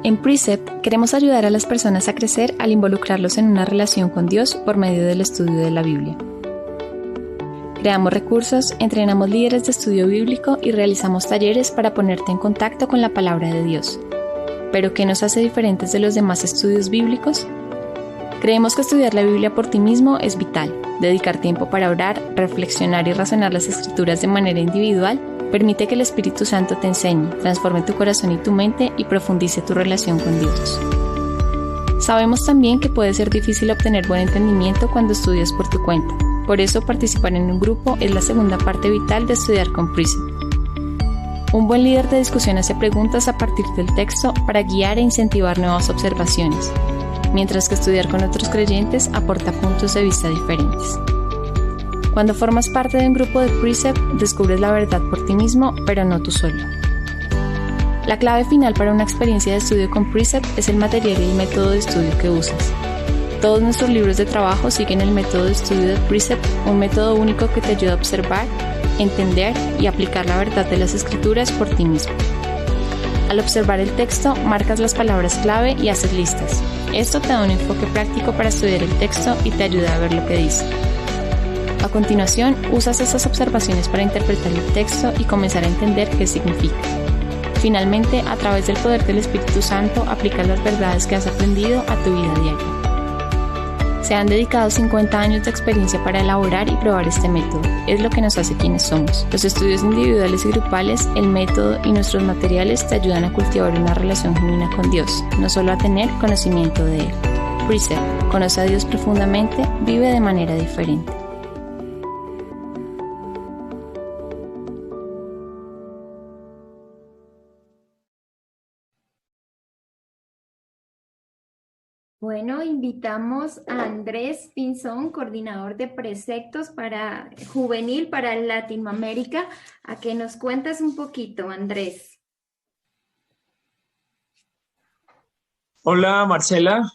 En Precept queremos ayudar a las personas a crecer al involucrarlos en una relación con Dios por medio del estudio de la Biblia. Creamos recursos, entrenamos líderes de estudio bíblico y realizamos talleres para ponerte en contacto con la palabra de Dios. ¿Pero qué nos hace diferentes de los demás estudios bíblicos? Creemos que estudiar la Biblia por ti mismo es vital. Dedicar tiempo para orar, reflexionar y razonar las Escrituras de manera individual permite que el Espíritu Santo te enseñe, transforme tu corazón y tu mente y profundice tu relación con Dios. Sabemos también que puede ser difícil obtener buen entendimiento cuando estudias por tu cuenta. Por eso, participar en un grupo es la segunda parte vital de estudiar con Precept. Un buen líder de discusión hace preguntas a partir del texto para guiar e incentivar nuevas observaciones, mientras que estudiar con otros creyentes aporta puntos de vista diferentes. Cuando formas parte de un grupo de Precept, descubres la verdad por ti mismo, pero no tú solo. La clave final para una experiencia de estudio con Precept es el material y el método de estudio que usas. Todos nuestros libros de trabajo siguen el método de estudio de Precept, un método único que te ayuda a observar, entender y aplicar la verdad de las Escrituras por ti mismo. Al observar el texto, marcas las palabras clave y haces listas. Esto te da un enfoque práctico para estudiar el texto y te ayuda a ver lo que dice. A continuación, usas estas observaciones para interpretar el texto y comenzar a entender qué significa. Finalmente, a través del poder del Espíritu Santo, aplicas las verdades que has aprendido a tu vida diaria. Se han dedicado 50 años de experiencia para elaborar y probar este método. Es lo que nos hace quienes somos. Los estudios individuales y grupales, el método y nuestros materiales te ayudan a cultivar una relación genuina con Dios, no solo a tener conocimiento de Él. Precept, conoce a Dios profundamente, vive de manera diferente. Bueno, invitamos a Andrés Pinzón, coordinador de preceptos para juvenil para Latinoamérica, a que nos cuentes un poquito, Andrés. Hola Marcela,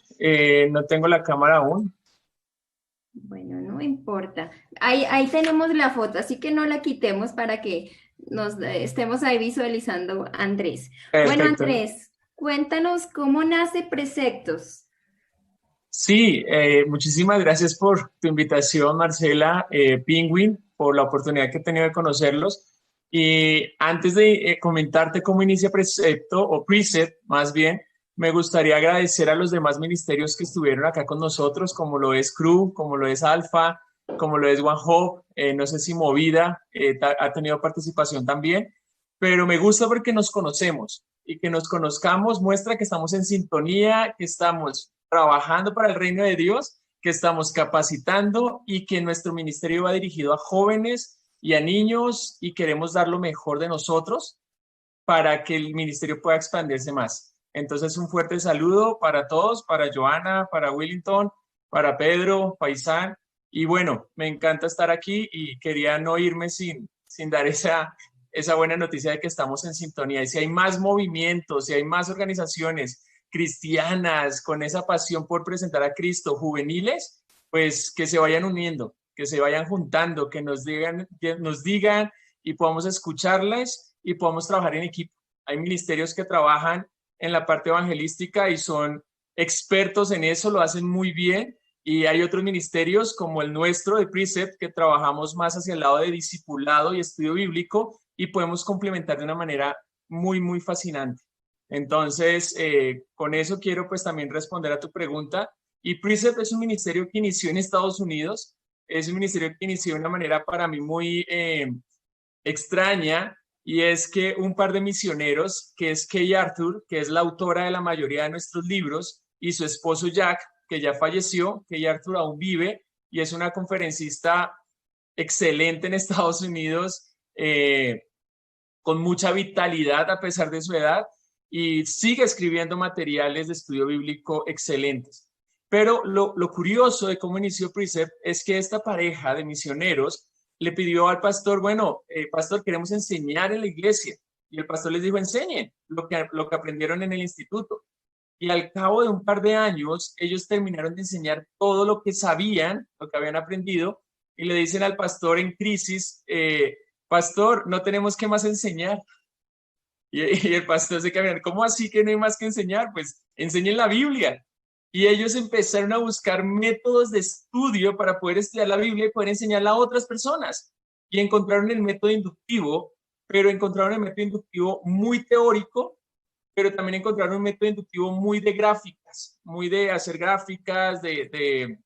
no tengo la cámara aún. Bueno, no importa. Ahí tenemos la foto, así que no la quitemos para que nos estemos ahí visualizando a Andrés. Bueno, Perfecto. Andrés, cuéntanos cómo nace Preceptos. Sí, muchísimas gracias por tu invitación, Marcela, Penguin, por la oportunidad que he tenido de conocerlos. Y antes de comentarte cómo inicia Precepto, o Precept más bien, me gustaría agradecer a los demás ministerios que estuvieron acá con nosotros, como lo es Crew, como lo es Alfa, como lo es One Hope, no sé si Movida ha tenido participación también, pero me gusta porque nos conocemos y que nos conozcamos muestra que estamos en sintonía, que estamos trabajando para el reino de Dios, que estamos capacitando y que nuestro ministerio va dirigido a jóvenes y a niños y queremos dar lo mejor de nosotros para que el ministerio pueda expandirse más. Entonces, un fuerte saludo para todos, para Joana, para Willington, para Pedro, Paisán. Y bueno, me encanta estar aquí y quería no irme sin dar esa buena noticia de que estamos en sintonía. Y si hay más movimientos, si hay más organizaciones cristianas con esa pasión por presentar a Cristo, juveniles, pues que se vayan uniendo, que se vayan juntando, que nos digan y podamos escucharles y podamos trabajar en equipo. Hay ministerios que trabajan en la parte evangelística y son expertos en eso, lo hacen muy bien, y hay otros ministerios como el nuestro de Precept que trabajamos más hacia el lado de discipulado y estudio bíblico y podemos complementar de una manera muy, muy fascinante. Entonces, con eso quiero pues también responder a tu pregunta. Y Precept es un ministerio que inició en Estados Unidos, es un ministerio que inició de una manera para mí muy extraña, y es que un par de misioneros, que es Kay Arthur, que es la autora de la mayoría de nuestros libros, y su esposo Jack, que ya falleció. Kay Arthur aún vive y es una conferencista excelente en Estados Unidos, con mucha vitalidad a pesar de su edad, y sigue escribiendo materiales de estudio bíblico excelentes. Pero lo curioso de cómo inició Precept es que esta pareja de misioneros le pidió al pastor, bueno, pastor, queremos enseñar en la iglesia. Y el pastor les dijo, enseñen lo que aprendieron en el instituto. Y al cabo de un par de años, ellos terminaron de enseñar todo lo que sabían, lo que habían aprendido, y le dicen al pastor en crisis, pastor, no tenemos qué más enseñar. Y el pastor se queda mirando, ¿cómo así que no hay más que enseñar? Pues enseñen la Biblia. Y ellos empezaron a buscar métodos de estudio para poder estudiar la Biblia y poder enseñarla a otras personas. Y encontraron el método inductivo, pero encontraron el método inductivo muy teórico, pero también encontraron un método inductivo muy de gráficas, muy de hacer gráficas, de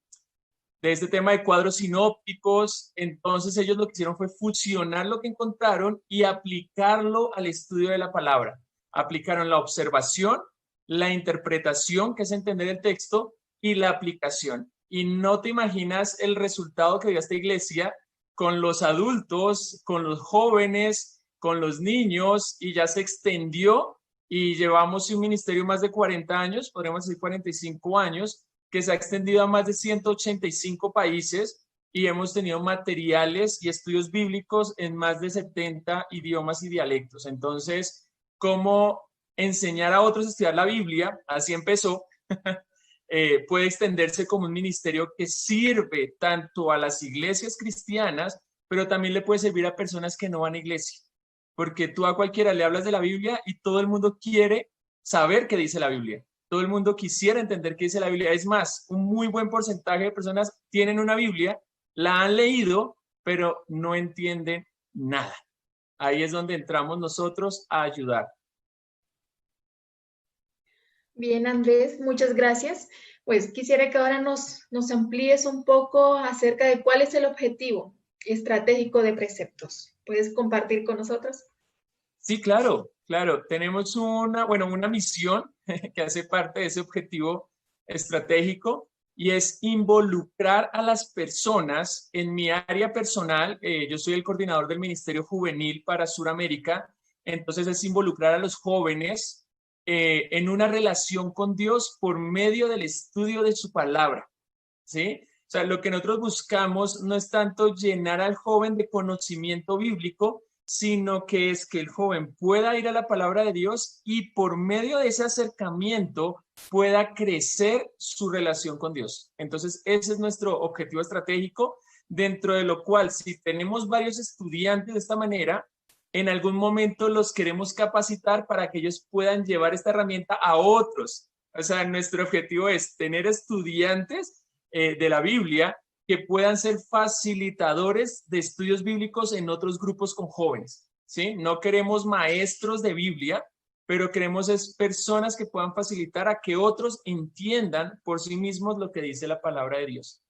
este tema de cuadros sinópticos. Entonces ellos lo que hicieron fue fusionar lo que encontraron y aplicarlo al estudio de la palabra. Aplicaron la observación, la interpretación, que es entender el texto, y la aplicación. Y no te imaginas el resultado que dio esta iglesia con los adultos, con los jóvenes, con los niños, y ya se extendió y llevamos un ministerio más de 40 años, podríamos decir 45 años, que se ha extendido a más de 185 países y hemos tenido materiales y estudios bíblicos en más de 70 idiomas y dialectos. Entonces, ¿cómo enseñar a otros a estudiar la Biblia? Así empezó. Puede extenderse como un ministerio que sirve tanto a las iglesias cristianas, pero también le puede servir a personas que no van a iglesia. Porque tú a cualquiera le hablas de la Biblia y todo el mundo quiere saber qué dice la Biblia. Todo el mundo quisiera entender qué dice la Biblia. Es más, un muy buen porcentaje de personas tienen una Biblia, la han leído, pero no entienden nada. Ahí es donde entramos nosotros a ayudar. Bien, Andrés, muchas gracias. Pues quisiera que ahora nos amplíes un poco acerca de cuál es el objetivo estratégico de Preceptos. ¿Puedes compartir con nosotros? Sí, claro, claro. Tenemos una misión que hace parte de ese objetivo estratégico y es involucrar a las personas en mi área personal. Yo soy el coordinador del Ministerio Juvenil para Sudamérica, entonces es involucrar a los jóvenes en una relación con Dios por medio del estudio de su palabra, ¿sí? O sea, lo que nosotros buscamos no es tanto llenar al joven de conocimiento bíblico, sino que es que el joven pueda ir a la palabra de Dios y por medio de ese acercamiento pueda crecer su relación con Dios. Entonces, ese es nuestro objetivo estratégico, dentro de lo cual, si tenemos varios estudiantes de esta manera, en algún momento los queremos capacitar para que ellos puedan llevar esta herramienta a otros. O sea, nuestro objetivo es tener estudiantes de la Biblia que puedan ser facilitadores de estudios bíblicos en otros grupos con jóvenes, ¿sí? No queremos maestros de Biblia, pero queremos es personas que puedan facilitar a que otros entiendan por sí mismos lo que dice la palabra de Dios.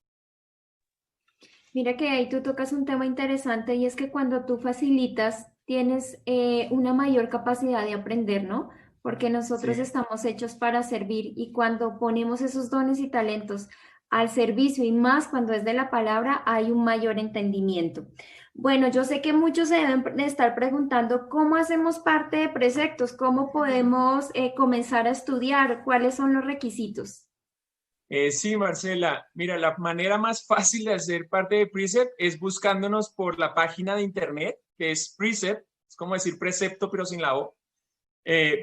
Mira que ahí tú tocas un tema interesante y es que cuando tú facilitas tienes una mayor capacidad de aprender, ¿no? Porque nosotros Sí. estamos hechos para servir y cuando ponemos esos dones y talentos al servicio y más cuando es de la palabra, hay un mayor entendimiento. Bueno, yo sé que muchos se deben estar preguntando cómo hacemos parte de Preceptos, cómo podemos comenzar a estudiar, cuáles son los requisitos. Sí, Marcela, mira, la manera más fácil de hacer parte de Precept es buscándonos por la página de internet, que es Precept, es como decir precepto, pero sin la O,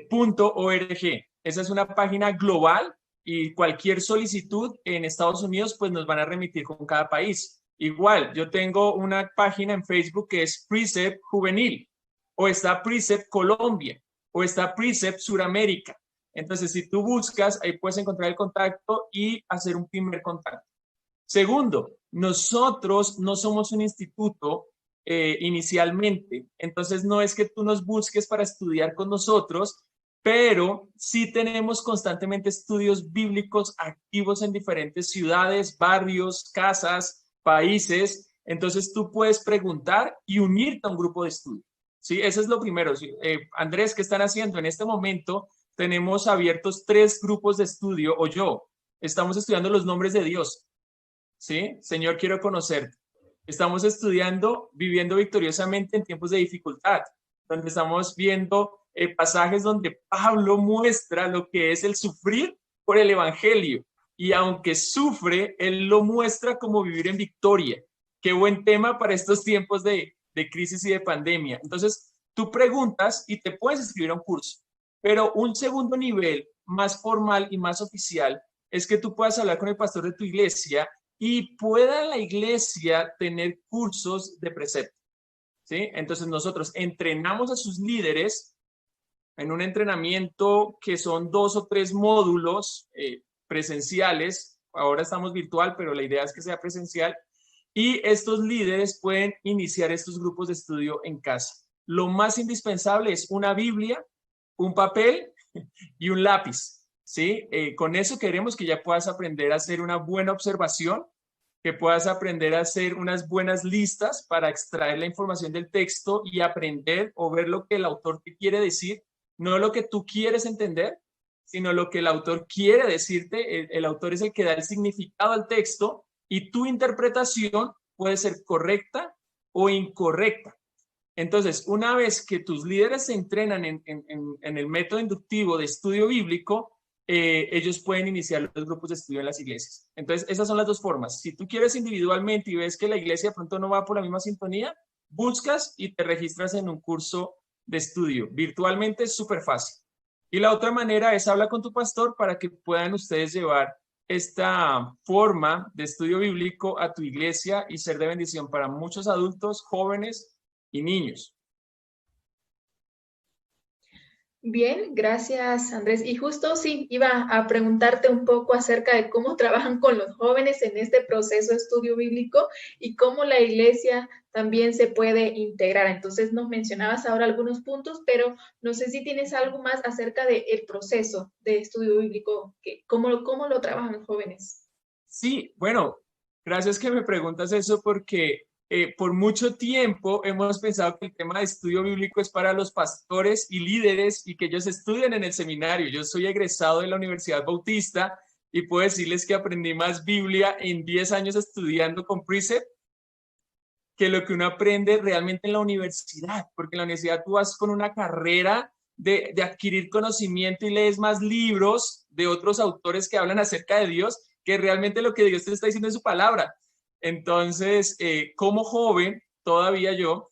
.org. Esa es una página global y cualquier solicitud en Estados Unidos, pues nos van a remitir con cada país. Igual, yo tengo una página en Facebook que es Precept Juvenil, o está Precept Colombia, o está Precept Suramérica. Entonces, si tú buscas, ahí puedes encontrar el contacto y hacer un primer contacto. Segundo, nosotros no somos un instituto inicialmente, entonces no es que tú nos busques para estudiar con nosotros, pero sí tenemos constantemente estudios bíblicos activos en diferentes ciudades, barrios, casas, países. Entonces tú puedes preguntar y unirte a un grupo de estudio. Sí, eso es lo primero. Andrés, ¿qué están haciendo en este momento? Tenemos abiertos 3 grupos de estudio, o yo, estamos estudiando los nombres de Dios, ¿sí? Señor, quiero conocerte. Estamos estudiando Viviendo victoriosamente en tiempos de dificultad, donde estamos viendo pasajes donde Pablo muestra lo que es el sufrir por el evangelio, y aunque sufre, él lo muestra como vivir en victoria. Qué buen tema para estos tiempos de crisis y de pandemia. Entonces, tú preguntas y te puedes inscribir a un curso. Pero un segundo nivel más formal y más oficial es que tú puedas hablar con el pastor de tu iglesia y pueda la iglesia tener cursos de precepto, ¿sí? Entonces nosotros entrenamos a sus líderes en un entrenamiento que son 2 o 3 módulos presenciales. Ahora estamos virtual, pero la idea es que sea presencial. Y estos líderes pueden iniciar estos grupos de estudio en casa. Lo más indispensable es una Biblia, un papel y un lápiz, ¿sí? Con eso queremos que ya puedas aprender a hacer una buena observación, que puedas aprender a hacer unas buenas listas para extraer la información del texto y aprender o ver lo que el autor te quiere decir, no lo que tú quieres entender, sino lo que el autor quiere decirte. El autor es el que da el significado al texto y tu interpretación puede ser correcta o incorrecta. Entonces, una vez que tus líderes se entrenan en el método inductivo de estudio bíblico, ellos pueden iniciar los grupos de estudio en las iglesias. Entonces, esas son las 2 formas. Si tú quieres individualmente y ves que la iglesia de pronto no va por la misma sintonía, buscas y te registras en un curso de estudio. Virtualmente es súper fácil. Y la otra manera es hablar con tu pastor para que puedan ustedes llevar esta forma de estudio bíblico a tu iglesia y ser de bendición para muchos adultos, jóvenes y niños. Bien, gracias Andrés. Y justo sí, iba a preguntarte un poco acerca de cómo trabajan con los jóvenes en este proceso de estudio bíblico y cómo la iglesia también se puede integrar. Entonces nos mencionabas ahora algunos puntos, pero no sé si tienes algo más acerca del proceso de estudio bíblico, cómo lo trabajan los jóvenes. Sí, bueno, gracias que me preguntas eso porque por mucho tiempo hemos pensado que el tema de estudio bíblico es para los pastores y líderes y que ellos estudian en el seminario. Yo soy egresado de la Universidad Bautista y puedo decirles que aprendí más Biblia en 10 años estudiando con Precept que lo que uno aprende realmente en la universidad, porque en la universidad tú vas con una carrera de adquirir conocimiento y lees más libros de otros autores que hablan acerca de Dios que realmente lo que Dios te está diciendo en su palabra. Entonces, como joven, todavía yo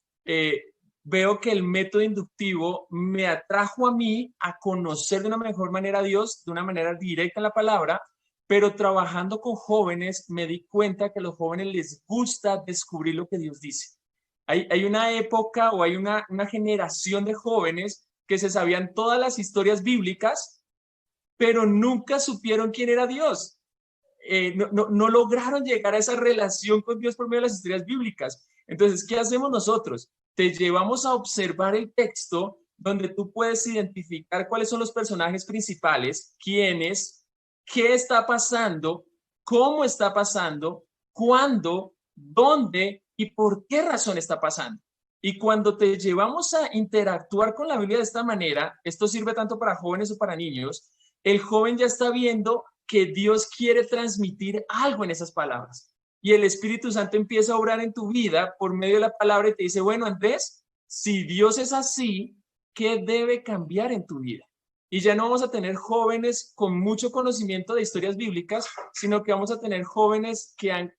veo que el método inductivo me atrajo a mí a conocer de una mejor manera a Dios, de una manera directa en la palabra, pero trabajando con jóvenes me di cuenta que a los jóvenes les gusta descubrir lo que Dios dice. Hay una época o hay una generación de jóvenes que se sabían todas las historias bíblicas, pero nunca supieron quién era Dios. No lograron llegar a esa relación con Dios por medio de las historias bíblicas. Entonces, ¿qué hacemos nosotros? Te llevamos a observar el texto donde tú puedes identificar cuáles son los personajes principales, quiénes, qué está pasando, cómo está pasando, cuándo, dónde y por qué razón está pasando. Y cuando te llevamos a interactuar con la Biblia de esta manera, esto sirve tanto para jóvenes o para niños, el joven ya está viendo que Dios quiere transmitir algo en esas palabras. Y el Espíritu Santo empieza a obrar en tu vida por medio de la palabra y te dice, bueno, Andrés, si Dios es así, ¿qué debe cambiar en tu vida? Y ya no vamos a tener jóvenes con mucho conocimiento de historias bíblicas, sino que vamos a tener jóvenes que han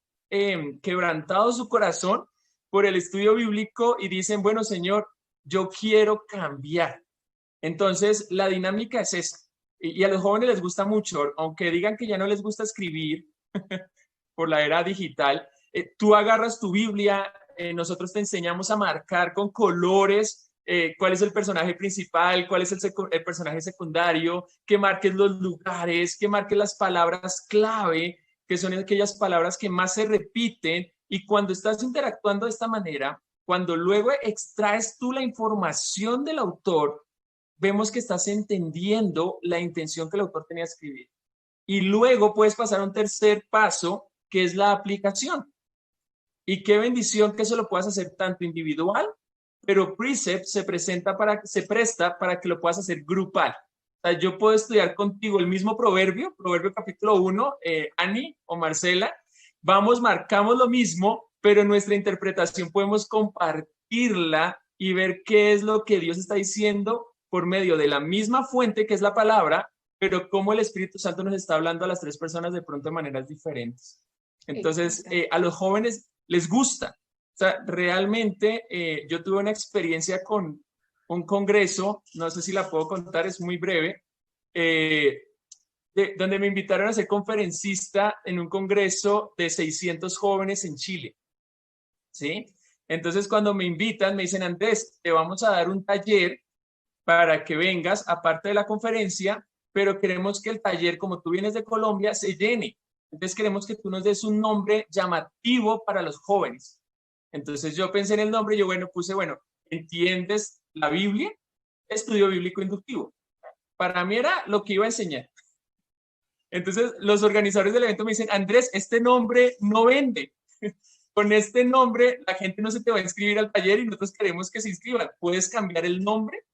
quebrantado su corazón por el estudio bíblico y dicen, bueno, Señor, yo quiero cambiar. Entonces, la dinámica es esa. Y a los jóvenes les gusta mucho, aunque digan que ya no les gusta escribir por la era digital, tú agarras tu Biblia, nosotros te enseñamos a marcar con colores cuál es el personaje principal, cuál es el personaje secundario, que marques los lugares, que marques las palabras clave, que son aquellas palabras que más se repiten. Y cuando estás interactuando de esta manera, cuando luego extraes tú la información del autor, vemos que estás entendiendo la intención que el autor tenía de escribir. Y luego puedes pasar a un tercer paso, que es la aplicación. Y qué bendición que eso lo puedas hacer tanto individual, pero Precept se presta para que lo puedas hacer grupal. O sea, yo puedo estudiar contigo el mismo proverbio capítulo 1, Ani o Marcela, marcamos lo mismo, pero en nuestra interpretación podemos compartirla y ver qué es lo que Dios está diciendo por medio de la misma fuente que es la palabra, pero cómo el Espíritu Santo nos está hablando a las 3 personas de pronto de maneras diferentes. Entonces, a los jóvenes les gusta. O sea, realmente yo tuve una experiencia con un congreso, no sé si la puedo contar, es muy breve, donde me invitaron a ser conferencista en un congreso de 600 jóvenes en Chile. ¿Sí? Entonces, cuando me invitan, me dicen, Andrés, te vamos a dar un taller para que vengas, aparte de la conferencia, pero queremos que el taller, como tú vienes de Colombia, se llene. Entonces queremos que tú nos des un nombre llamativo para los jóvenes. Entonces yo pensé en el nombre y yo, puse, ¿entiendes la Biblia? Estudio bíblico inductivo. Para mí era lo que iba a enseñar. Entonces los organizadores del evento me dicen, Andrés, este nombre no vende. Con este nombre la gente no se te va a inscribir al taller y nosotros queremos que se inscriban. ¿Puedes cambiar el nombre?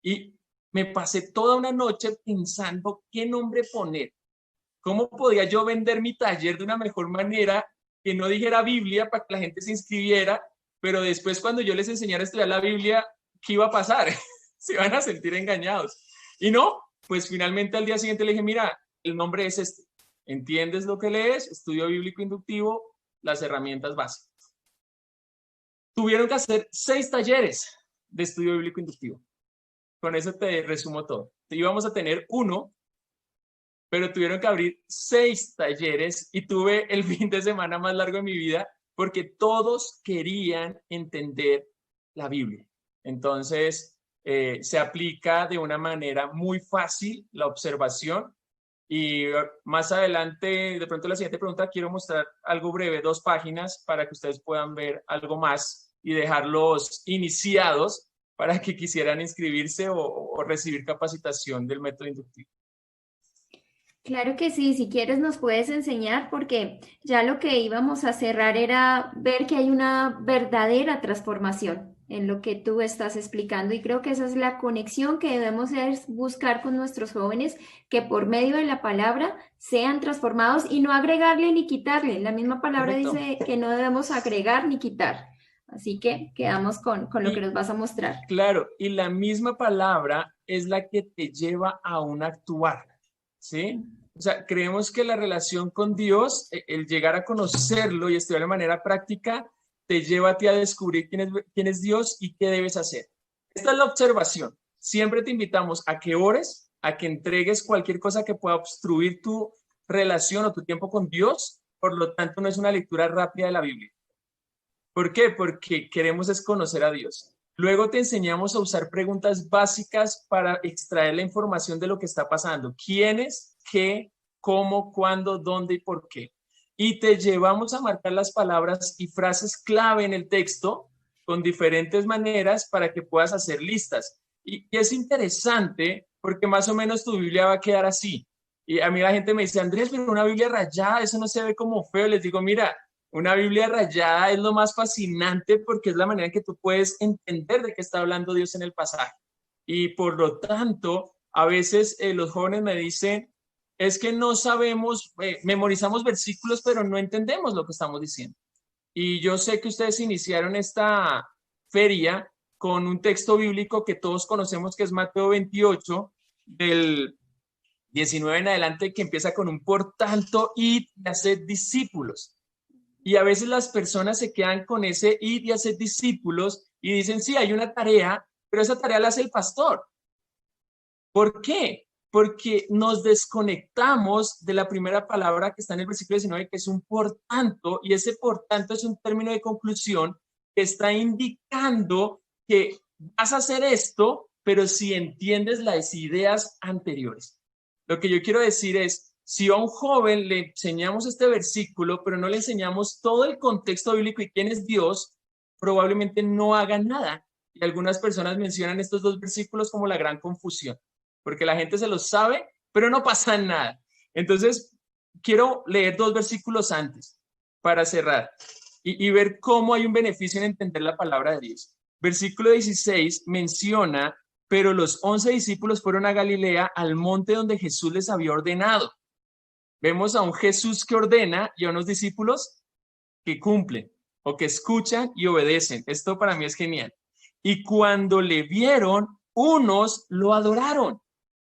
Y me pasé toda una noche pensando qué nombre poner. ¿Cómo podía yo vender mi taller de una mejor manera que no dijera Biblia para que la gente se inscribiera? Pero después cuando yo les enseñara a estudiar la Biblia, ¿qué iba a pasar? Se iban a sentir engañados. Y no, pues finalmente al día siguiente le dije, mira, el nombre es este. ¿Entiendes lo que lees? Estudio bíblico inductivo, las herramientas básicas. Tuvieron que hacer 6 talleres de estudio bíblico inductivo. Con eso te resumo todo. Íbamos a tener 1, pero tuvieron que abrir 6 talleres y tuve el fin de semana más largo de mi vida porque todos querían entender la Biblia. Entonces, se aplica de una manera muy fácil la observación y más adelante, de pronto la siguiente pregunta, quiero mostrar algo breve, 2 páginas para que ustedes puedan ver algo más y dejarlos iniciados para que quisieran inscribirse o recibir capacitación del método inductivo. Claro que sí, si quieres nos puedes enseñar porque ya lo que íbamos a cerrar era ver que hay una verdadera transformación en lo que tú estás explicando y creo que esa es la conexión que debemos buscar con nuestros jóvenes, que por medio de la palabra sean transformados y no agregarle ni quitarle. La misma palabra Correcto. dice que no debemos agregar ni quitar. Así que quedamos con lo que nos vas a mostrar. Claro, y la misma palabra es la que te lleva a un actuar, ¿sí? O sea, creemos que la relación con Dios, el llegar a conocerlo y estudiar de manera práctica, te lleva a ti a descubrir quién es Dios y qué debes hacer. Esta es la observación. Siempre te invitamos a que ores, a que entregues cualquier cosa que pueda obstruir tu relación o tu tiempo con Dios. Por lo tanto, no es una lectura rápida de la Biblia. ¿Por qué? Porque queremos es conocer a Dios. Luego te enseñamos a usar preguntas básicas para extraer la información de lo que está pasando. ¿Quiénes? ¿Qué? ¿Cómo? ¿Cuándo? ¿Dónde? ¿Y por qué? Y te llevamos a marcar las palabras y frases clave en el texto con diferentes maneras para que puedas hacer listas. Y es interesante porque más o menos tu Biblia va a quedar así. Y a mí la gente me dice, Andrés, pero una Biblia rayada, eso no se ve como feo. Les digo, mira, una Biblia rayada es lo más fascinante porque es la manera en que tú puedes entender de qué está hablando Dios en el pasaje. Y por lo tanto, a veces los jóvenes me dicen, es que no sabemos, memorizamos versículos, pero no entendemos lo que estamos diciendo. Y yo sé que ustedes iniciaron esta feria con un texto bíblico que todos conocemos, que es Mateo 28, del 19 en adelante, que empieza con un por tanto, id y haced discípulos. Y a veces las personas se quedan con ese id y haced discípulos y dicen, sí, hay una tarea, pero esa tarea la hace el pastor. ¿Por qué? Porque nos desconectamos de la primera palabra que está en el versículo 19, que es un por tanto, y ese por tanto es un término de conclusión que está indicando que vas a hacer esto, pero si entiendes las ideas anteriores. Lo que yo quiero decir es, si a un joven le enseñamos este versículo, pero no le enseñamos todo el contexto bíblico y quién es Dios, probablemente no haga nada. Y algunas personas mencionan estos 2 versículos como la gran confusión, porque la gente se los sabe, pero no pasa nada. Entonces, quiero leer 2 versículos antes para cerrar y ver cómo hay un beneficio en entender la palabra de Dios. Versículo 16 menciona, pero los 11 discípulos fueron a Galilea, al monte donde Jesús les había ordenado. Vemos a un Jesús que ordena y a unos discípulos que cumplen o que escuchan y obedecen. Esto para mí es genial. Y cuando le vieron, unos lo adoraron.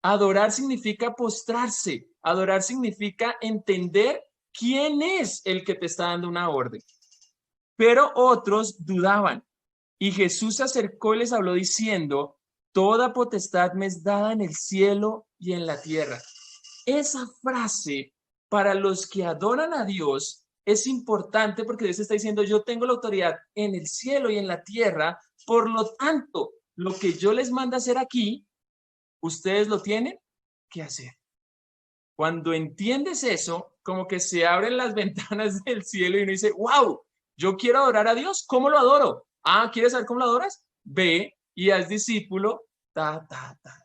Adorar significa postrarse. Adorar significa entender quién es el que te está dando una orden. Pero otros dudaban. Y Jesús se acercó y les habló diciendo, toda potestad me es dada en el cielo y en la tierra. Esa frase para los que adoran a Dios es importante porque Dios está diciendo, yo tengo la autoridad en el cielo y en la tierra, por lo tanto, lo que yo les mando a hacer aquí, ustedes lo tienen que hacer. Cuando entiendes eso, como que se abren las ventanas del cielo y uno dice, wow, yo quiero adorar a Dios, ¿cómo lo adoro? Ah, ¿quieres saber cómo lo adoras? Ve y haz discípulo, ta, ta, ta.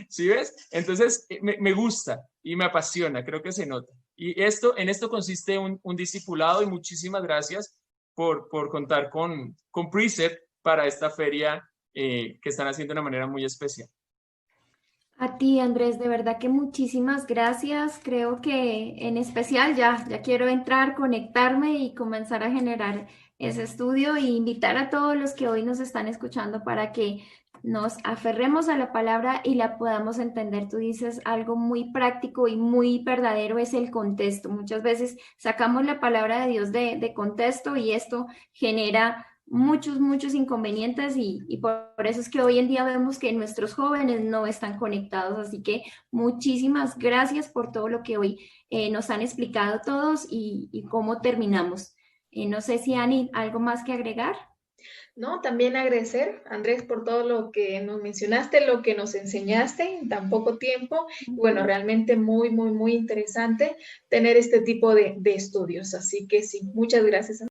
¿Sí ves? Entonces, me gusta y me apasiona, creo que se nota. Y en esto consiste un discipulado y muchísimas gracias por contar con Precept para esta feria que están haciendo de una manera muy especial. A ti, Andrés, de verdad que muchísimas gracias. Creo que en especial ya quiero entrar, conectarme y comenzar a generar ese estudio e invitar a todos los que hoy nos están escuchando para que nos aferremos a la palabra y la podamos entender. Tú dices algo muy práctico y muy verdadero, es el contexto. Muchas veces sacamos la palabra de Dios de contexto y esto genera muchos inconvenientes y por eso es que hoy en día vemos que nuestros jóvenes no están conectados. Así que muchísimas gracias por todo lo que hoy nos han explicado todos y cómo terminamos. No sé si Ani, ¿algo más que agregar? No, también agradecer, Andrés, por todo lo que nos mencionaste, lo que nos enseñaste en tan poco tiempo. Bueno, realmente muy interesante tener este tipo de estudios. Así que sí, muchas gracias.